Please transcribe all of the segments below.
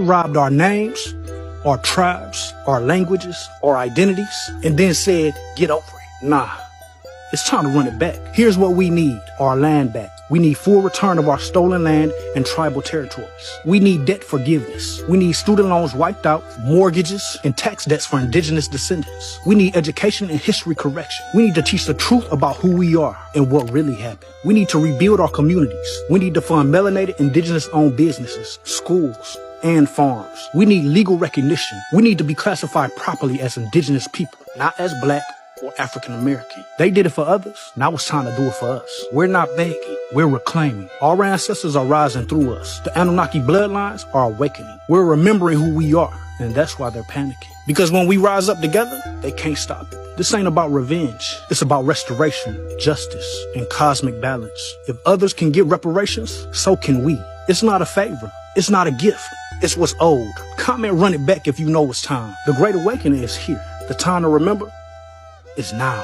robbed our names, our tribes, our languages, our identities, and then said, get over it. Nah, it's time to run it back. Here's what we need: our land back. We need full return of our stolen land and tribal territories. We need debt forgiveness. We need student loans wiped out, mortgages, and tax debts for indigenous descendants. We need education and history correction. We need to teach the truth about who we are and what really happened. We need to rebuild our communities. We need to fund melanated indigenous-owned businesses, schools, and farms. We need legal recognition. We need to be classified properly as indigenous people, not as black or African American. They did it for others. Now it's time to do it for us. We're not begging. We're reclaiming. Our ancestors are rising through us. The Anunnaki bloodlines are awakening. We're remembering who we are, and that's why they're panicking. Because when we rise up together, they can't stop it. This ain't about revenge. It's about restoration, justice, and cosmic balance. If others can get reparations, so can we. It's not a favor. It's not a gift. It's what's owed. Comment run it back if you know it's time. The Great Awakening is here. The time to remember is now.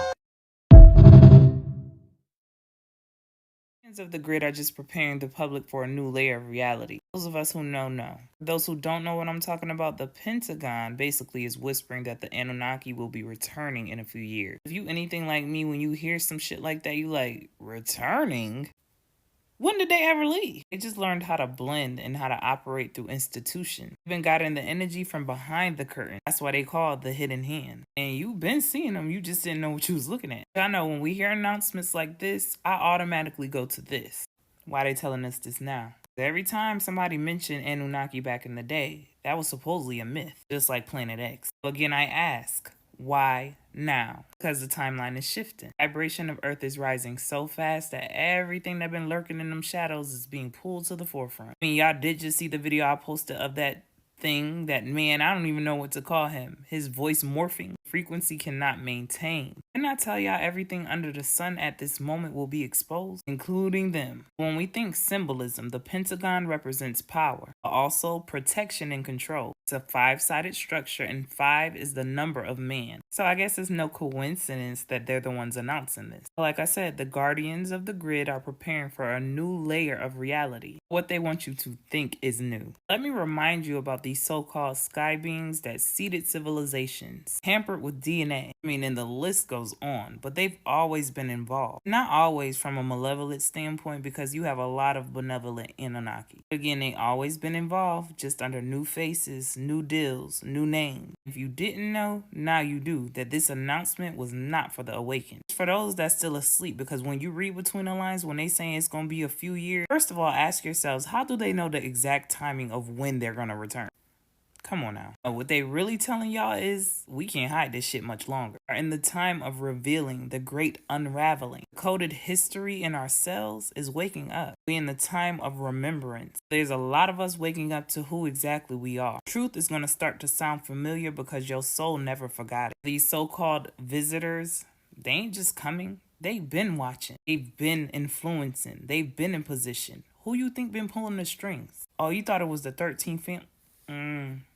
Fans of the grid are just preparing the public for a new layer of reality. Those of us who know. Those who don't know what I'm talking about, the Pentagon basically is whispering that the Anunnaki will be returning in a few years. If you anything like me, when you hear some shit like that, you like, returning? When did they ever leave? They just learned how to blend and how to operate through institutions. Even got in the energy from behind the curtain. That's why they call it the hidden hand. And you've been seeing them, you just didn't know what you was looking at. I know when we hear announcements like this, I automatically go to this. Why they telling us this now? Every time somebody mentioned Anunnaki back in the day, that was supposedly a myth, just like Planet X. So again, I ask, why now? Because the timeline is shifting. Vibration of Earth is rising so fast that everything that been lurking in them shadows is being pulled to the forefront. I mean, y'all did just see the video I posted of that thing, that man, I don't even know what to call him. His voice morphing. Frequency cannot maintain. Can I tell y'all everything under the sun at this moment will be exposed, including them? When we think symbolism, the Pentagon represents power, but also protection and control. It's a 5-sided structure, and 5 is the number of man. So I guess it's no coincidence that they're the ones announcing this. Like I said, the guardians of the grid are preparing for a new layer of reality. What they want you to think is new. Let me remind you about these so-called sky beings that seeded civilizations, tampered with DNA. I mean, and the list goes on, but they've always been involved. Not always from a malevolent standpoint, because you have a lot of benevolent Anunnaki. Again, they always been involved, just under new faces, new deals, new names. If you didn't know, now you do, that this announcement was not for the awakened. It's for those that's still asleep, because when you read between the lines, when they saying it's going to be a few years, first of all, ask yourselves, how do they know the exact timing of when they're going to return? Come on now. What they really telling y'all is, we can't hide this shit much longer. In the time of revealing, the great unraveling, coded history in our cells is waking up. We in the time of remembrance. There's a lot of us waking up to who exactly we are. Truth is going to start to sound familiar because your soul never forgot it. These so-called visitors, they ain't just coming. They've been watching. They've been influencing. They've been in position. Who you think been pulling the strings? Oh, you thought it was the 13th family?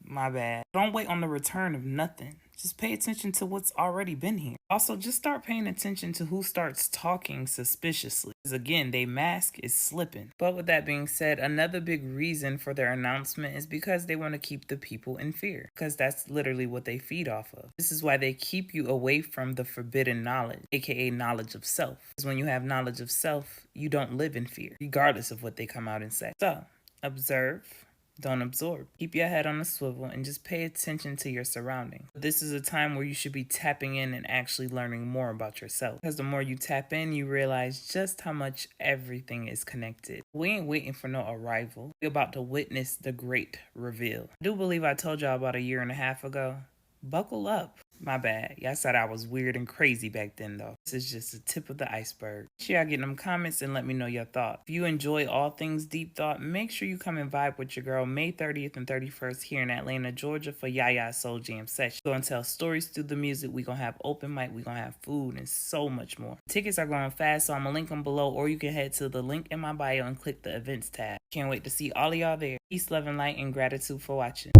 My bad. Don't wait on the return of nothing. Just pay attention to what's already been here. Also, just start paying attention to who starts talking suspiciously. Because again, they mask is slipping. But with that being said, another big reason for their announcement is because they want to keep the people in fear. Because that's literally what they feed off of. This is why they keep you away from the forbidden knowledge, aka knowledge of self. Because when you have knowledge of self, you don't live in fear, regardless of what they come out and say. So, observe. Don't absorb. Keep your head on a swivel and just pay attention to your surroundings. This is a time where you should be tapping in and actually learning more about yourself. Because the more you tap in, you realize just how much everything is connected. We ain't waiting for no arrival. We're about to witness the great reveal. I do believe I told y'all about a year and a half ago. Buckle up. My bad. Y'all said I was weird and crazy back then, though. This is just the tip of the iceberg. Make sure y'all get in them comments and let me know your thoughts. If you enjoy all things deep thought, make sure you come and vibe with your girl May 30th and 31st here in Atlanta, Georgia for Yaya Soul Jam session. We're gonna tell stories through the music. We're gonna have open mic. We're gonna have food and so much more. Tickets are going fast, so I'm gonna link them below, or you can head to the link in my bio and click the events tab. Can't wait to see all of y'all there. Peace, love, and light, and gratitude for watching.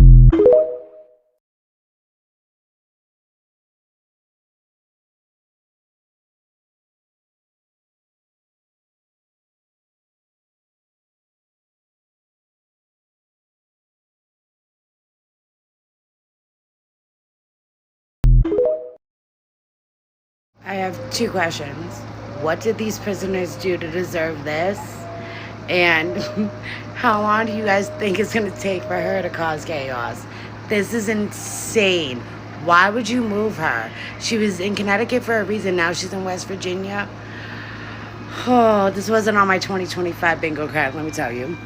I have two questions. What did these prisoners do to deserve this? And how long do you guys think it's going to take for her to cause chaos? This is insane. Why would you move her? She was in Connecticut for a reason. Now she's in West Virginia. Oh, this wasn't on my 2025 bingo card, let me tell you.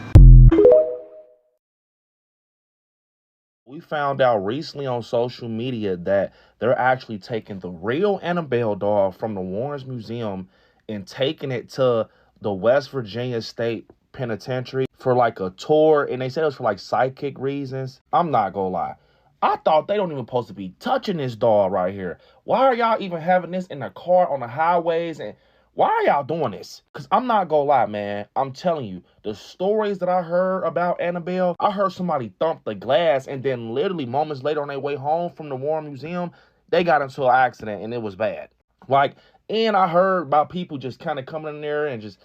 We found out recently on social media that they're actually taking the real Annabelle doll from the Warrens Museum and taking it to the West Virginia State Penitentiary for like a tour. And they said it was for like psychic reasons. I'm not gonna lie. I thought they don't even supposed to be touching this doll right here. Why are y'all even having this in the car on the highways? And why are y'all doing this? Because I'm not gonna lie, man. I'm telling you, the stories that I heard about Annabelle, I heard somebody thump the glass and then literally moments later on their way home from the Warren Museum, they got into an accident and it was bad. Like, and I heard about people just kind of coming in there and just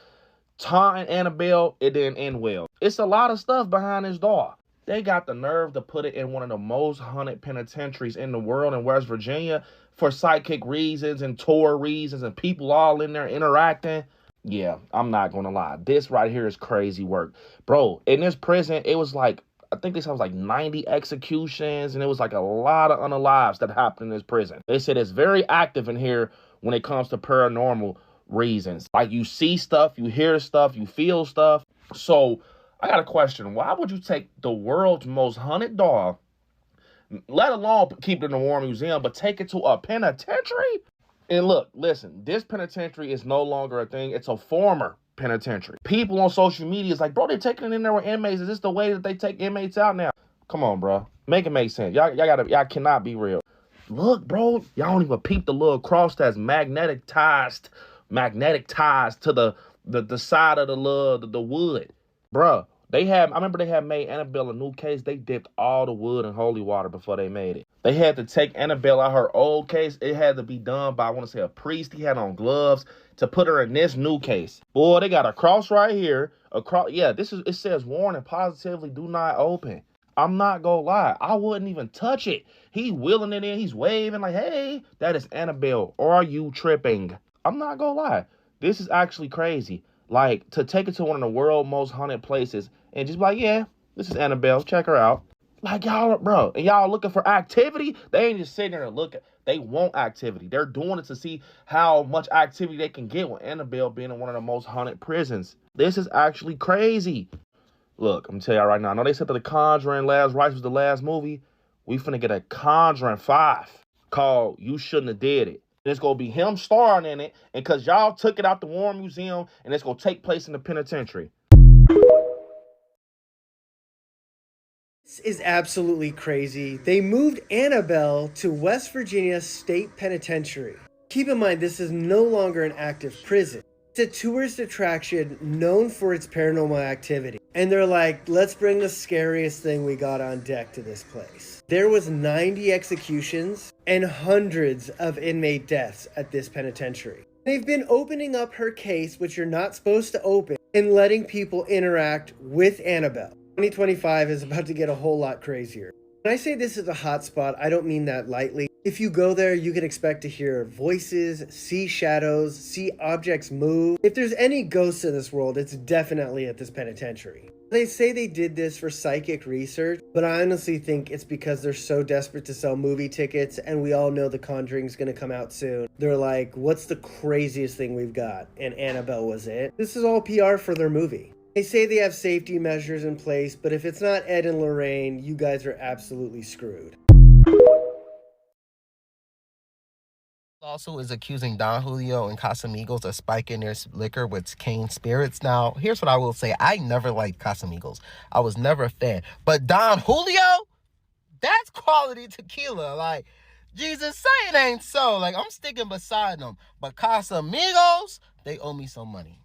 taunting Annabelle. It didn't end well. It's a lot of stuff behind this doll. They got the nerve to put it in one of the most haunted penitentiaries in the world in West Virginia for psychic reasons and tour reasons and people all in there interacting. Yeah, I'm not going to lie. This right here is crazy work. Bro, in this prison, it was like, I think they said it was like 90 executions and it was like a lot of unalives that happened in this prison. They said it's very active in here when it comes to paranormal reasons. Like you see stuff, you hear stuff, you feel stuff. So I got a question. Why would you take the world's most haunted doll, let alone keep it in the War Museum, but take it to a penitentiary? And look, listen, this penitentiary is no longer a thing. It's a former penitentiary. People on social media is like, bro, they're taking it in there with inmates. Is this the way that they take inmates out now? Come on, bro. Make it make sense. Y'all cannot be real. Look, bro, y'all don't even peep the little cross that's magnetic ties to the side of the wood. Bruh, I remember they had made Annabelle a new case. They dipped all the wood in holy water before they made it. They had to take Annabelle out her old case. It had to be done by, I want to say, a priest. He had on gloves to put her in this new case. Boy, they got a cross right here. It says warning, positively do not open. I'm not gonna lie. I wouldn't even touch it. He wheeling it in. He's waving like, hey, that is Annabelle. Or are you tripping? I'm not gonna lie. This is actually crazy. Like, to take it to one of the world's most haunted places and just be like, yeah, this is Annabelle. Check her out. Like, y'all, bro, and y'all looking for activity? They ain't just sitting there and looking. They want activity. They're doing it to see how much activity they can get with Annabelle being in one of the most haunted prisons. This is actually crazy. Look, I'm telling y'all right now. I know they said that The Conjuring Last Rites was the last movie. We finna get a Conjuring 5 called You Shouldn't Have Did It. And it's going to be him starring in it. And because y'all took it out the Warren Museum and it's going to take place in the penitentiary. This is absolutely crazy. They moved Annabelle to West Virginia State Penitentiary. Keep in mind, this is no longer an active prison. It's a tourist attraction known for its paranormal activity. And they're like, let's bring the scariest thing we got on deck to this place. There was 90 executions and hundreds of inmate deaths at this penitentiary. They've been opening up her case, which you're not supposed to open, and letting people interact with Annabelle. 2025 is about to get a whole lot crazier. When I say this is a hotspot, I don't mean that lightly. If you go there, you can expect to hear voices, see shadows, see objects move. If there's any ghosts in this world, it's definitely at this penitentiary. They say they did this for psychic research, but I honestly think it's because they're so desperate to sell movie tickets, and we all know The Conjuring's gonna come out soon. They're like, what's the craziest thing we've got? And Annabelle was it. This is all PR for their movie. They say they have safety measures in place, but if it's not Ed and Lorraine, you guys are absolutely screwed. Also is accusing Don Julio and Casamigos of spiking their liquor with cane spirits. Now, here's what I will say. I never liked Casamigos. I was never a fan. But Don Julio, that's quality tequila. Like, Jesus say it ain't so. Like, I'm sticking beside them. But Casamigos, they owe me some money.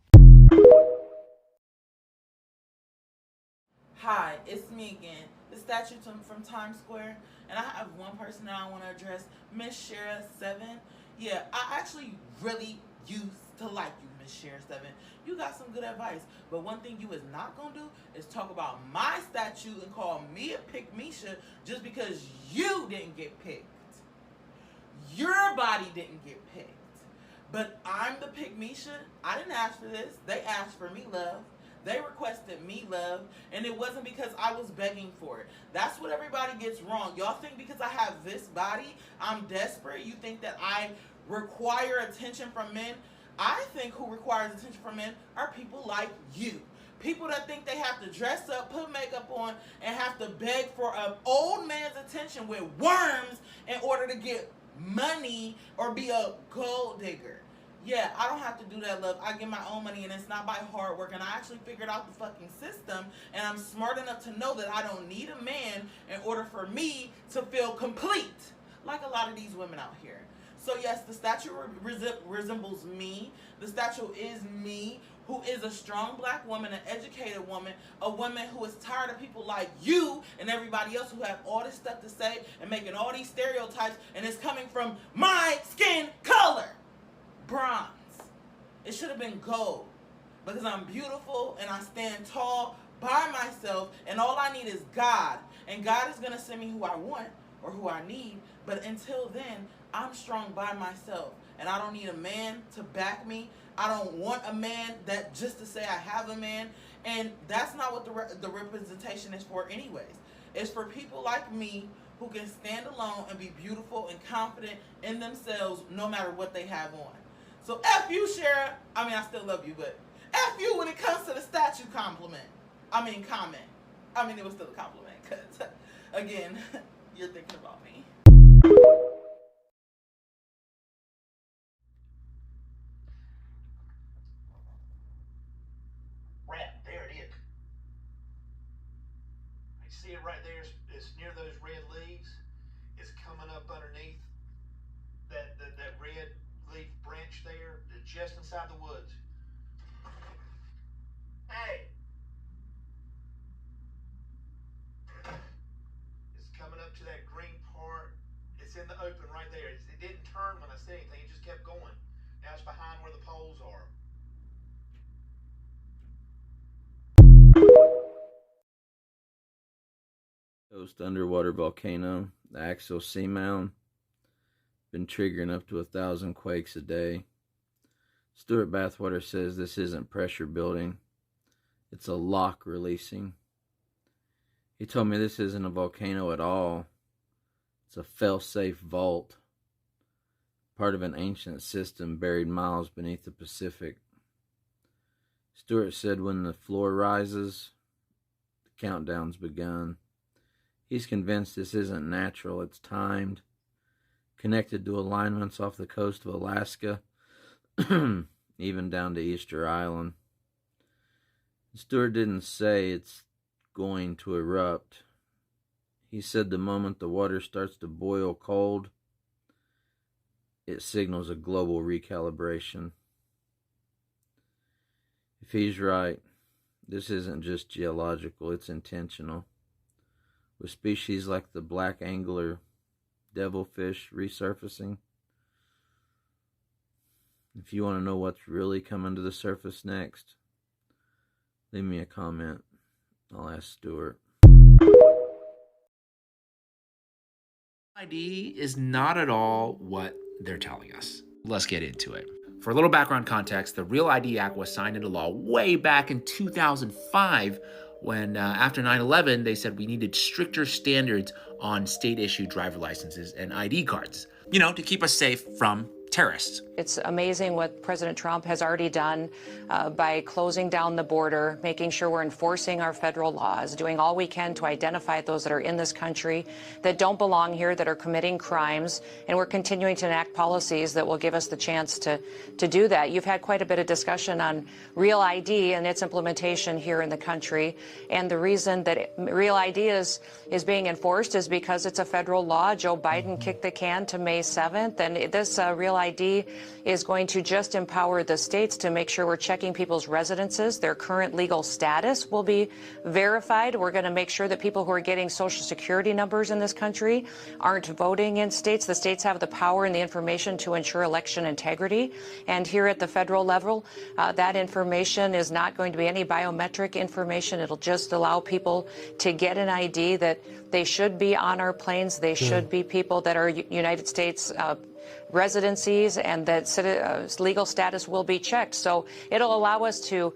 Hi, it's me again, the statue from Times Square, and I have one person that I want to address, Miss Shara 7. Yeah, I actually really used to like you, Miss Shara 7. You got some good advice, but one thing you is not going to do is talk about my statue and call me a pick-Misha just because you didn't get picked. Your body didn't get picked. But I'm the Pygmisha. I didn't ask for this. They asked for me love. They requested me love, and it wasn't because I was begging for it. That's what everybody gets wrong. Y'all think because I have this body, I'm desperate. You think that I require attention from men. I think who requires attention from men are people like you. People that think they have to dress up, put makeup on, and have to beg for an old man's attention with worms in order to get money or be a gold digger. Yeah, I don't have to do that, love. I get my own money, and it's not by hard work. And I actually figured out the fucking system, and I'm smart enough to know that I don't need a man in order for me to feel complete, like a lot of these women out here. So yes, the statue resembles me. The statue is me, who is a strong black woman, an educated woman, a woman who is tired of people like you and everybody else who have all this stuff to say and making all these stereotypes, and it's coming from my skin color. Bronze. It should have been gold, because I'm beautiful and I stand tall by myself, and all I need is God, and God is going to send me who I want or who I need. But until then, I'm strong by myself, and I don't need a man to back me. I don't want a man that just to say I have a man, and that's not what the representation is for anyways. It's for people like me who can stand alone and be beautiful and confident in themselves no matter what they have on. So F you, Shara. I mean, I still love you, but F you when it comes to the statue comment. I mean, it was still a compliment, because, again, you're thinking about me. Rat, there it is. You see it right there? It's near those red leaves. It's coming up underneath that red leaf branch there, just inside the woods. Hey! It's coming up to that green part. It's in the open right there. It didn't turn when I said anything. It just kept going. Now it's behind where the poles are. Coast underwater volcano, the Axial Seamount, been triggering up to 1,000 quakes a day. Stuart Bathwater says this isn't pressure building, it's a lock releasing. He told me this isn't a volcano at all. It's a fail-safe vault, part of an ancient system buried miles beneath the Pacific. Stuart said when the floor rises, the countdown's begun. He's convinced this isn't natural, it's timed, connected to alignments off the coast of Alaska, even down to Easter Island. Stuart didn't say it's going to erupt. He said the moment the water starts to boil cold, it signals a global recalibration. If he's right, this isn't just geological, it's intentional. With species like the black angler devilfish resurfacing. If you want to know what's really coming to the surface next, leave me a comment. I'll ask Stuart. ID is not at all what they're telling us. Let's get into it. For a little background context, the Real ID Act was signed into law way back in 2005 when, after 9/11, they said we needed stricter standards on state-issued driver licenses and ID cards, to keep us safe from terrorists. It's amazing what President Trump has already done by closing down the border, making sure we're enforcing our federal laws, doing all we can to identify those that are in this country that don't belong here, that are committing crimes, and we're continuing to enact policies that will give us the chance to do that. You've had quite a bit of discussion on Real ID and its implementation here in the country, and the reason that Real ID is being enforced is because it's a federal law. Joe Biden kicked the can to May 7th, and this Real ID is going to just empower the states to make sure we're checking people's residences. Their current legal status will be verified. We're going to make sure that people who are getting Social Security numbers in this country aren't voting in states. The states have the power and the information to ensure election integrity. And here at the federal level, that information is not going to be any biometric information. It'll just allow people to get an ID that they should be on our planes. They should be people that are United States residencies and that legal status will be checked. So it'll allow us to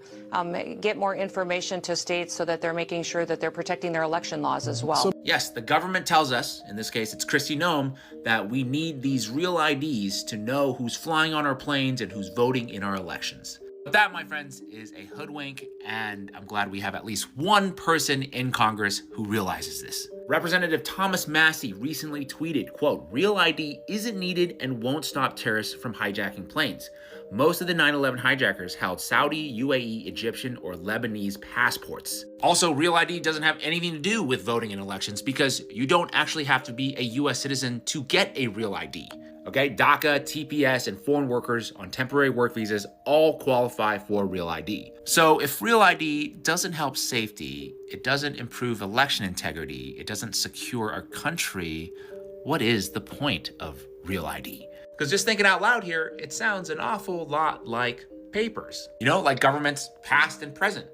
get more information to states so that they're making sure that they're protecting their election laws as well. Yes, the government tells us, in this case it's Kristi Noem, that we need these real IDs to know who's flying on our planes and who's voting in our elections. But that, my friends, is a hoodwink, and I'm glad we have at least one person in Congress who realizes this. Representative Thomas Massey recently tweeted, quote, "Real ID isn't needed and won't stop terrorists from hijacking planes. Most of the 9/11 hijackers held Saudi, UAE, Egyptian, or Lebanese passports." Also, Real ID doesn't have anything to do with voting in elections because you don't actually have to be a US citizen to get a Real ID. Okay, DACA, TPS, and foreign workers on temporary work visas all qualify for Real ID. So if Real ID doesn't help safety, it doesn't improve election integrity, it doesn't secure our country, what is the point of Real ID? Because just thinking out loud here, it sounds an awful lot like papers. You know, like governments past and present.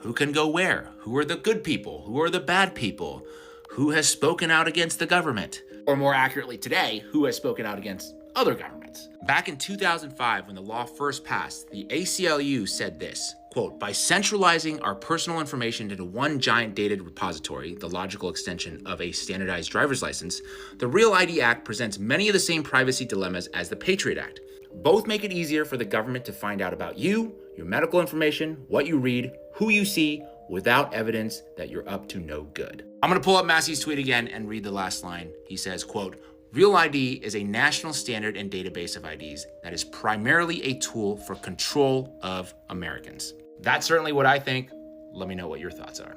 Who can go where? Who are the good people? Who are the bad people? Who has spoken out against the government? Or more accurately today, who has spoken out against other governments? Back in 2005, when the law first passed, the ACLU said this, quote, "By centralizing our personal information into one giant data repository, the logical extension of a standardized driver's license, the Real ID Act presents many of the same privacy dilemmas as the Patriot Act. Both make it easier for the government to find out about you, your medical information, what you read, who you see, without evidence that you're up to no good." I'm gonna pull up Massey's tweet again and read the last line. He says, quote, "Real ID is a national standard and database of IDs that is primarily a tool for control of Americans." That's certainly what I think. Let me know what your thoughts are.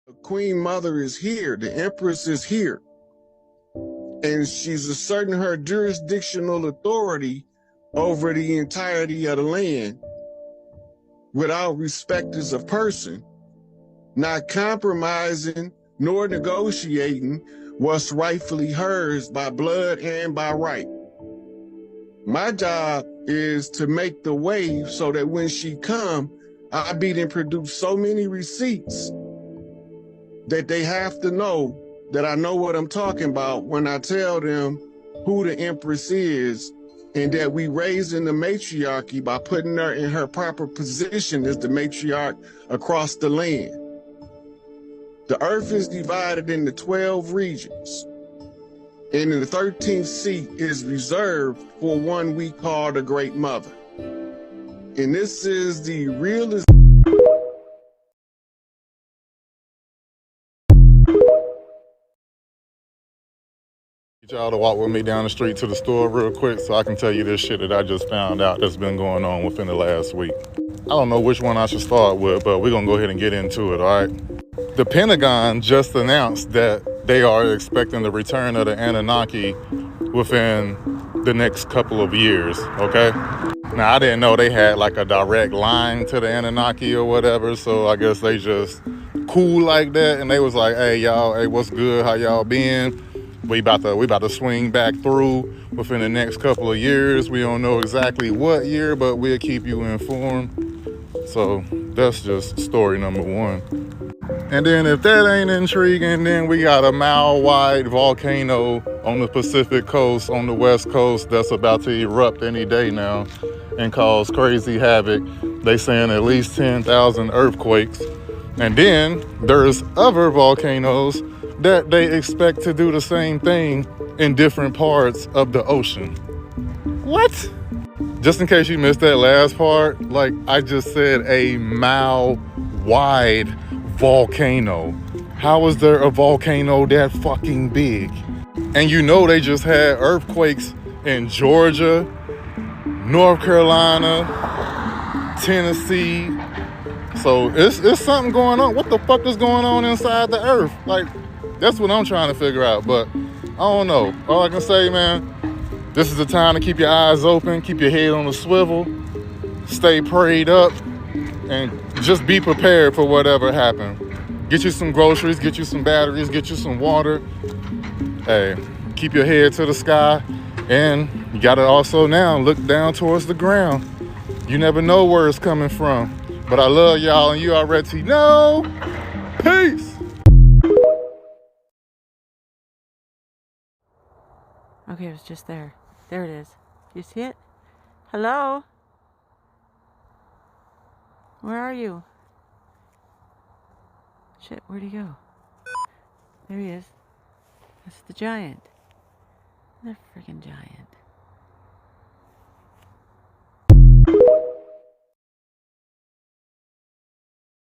The Queen Mother is here. The Empress is here. And she's asserting her jurisdictional authority over the entirety of the land without respecters of person, not compromising nor negotiating what's rightfully hers by blood and by right. My job is to make the wave so that when she come, I be and produce so many receipts that they have to know that I know what I'm talking about when I tell them who the Empress is, and that we raising the matriarchy by putting her in her proper position as the matriarch across the land. The earth is divided into 12 regions, and the 13th seat is reserved for one we call the Great Mother. And this is the realest. Y'all to walk with me down the street to the store real quick so I can tell you this shit that I just found out that's been going on within the last week. I don't know which one I should start with, but we're gonna go ahead and get into it, all right? The Pentagon just announced that they are expecting the return of the Anunnaki within the next couple of years, okay? Now, I didn't know they had like a direct line to the Anunnaki or whatever, so I guess they just cool like that, and they was like, hey, y'all, hey, what's good, how y'all been? We about to swing back through within the next couple of years. We don't know exactly what year, but we'll keep you informed. So that's just story number one. And then if that ain't intriguing, then we got a mile-wide volcano on the Pacific coast, on the West Coast, that's about to erupt any day now and cause crazy havoc. They saying at least 10,000 earthquakes. And then there's other volcanoes that they expect to do the same thing in different parts of the ocean. What? Just in case you missed that last part, like I just said, a mile-wide volcano. How is there a volcano that fucking big? And you know they just had earthquakes in Georgia, North Carolina, Tennessee. So it's something going on. What the fuck is going on inside the earth? Like, that's what I'm trying to figure out, but I don't know. All I can say, man, this is the time to keep your eyes open, keep your head on the swivel, stay prayed up, and just be prepared for whatever happens. Get you some groceries, get you some batteries, get you some water. Hey, keep your head to the sky, and you gotta also now look down towards the ground. You never know where it's coming from. But I love y'all, and you already know. Peace. Okay, it was just there. There it is. You see it? Hello? Where are you? Shit, where'd he go? There he is. That's the giant. The freaking giant.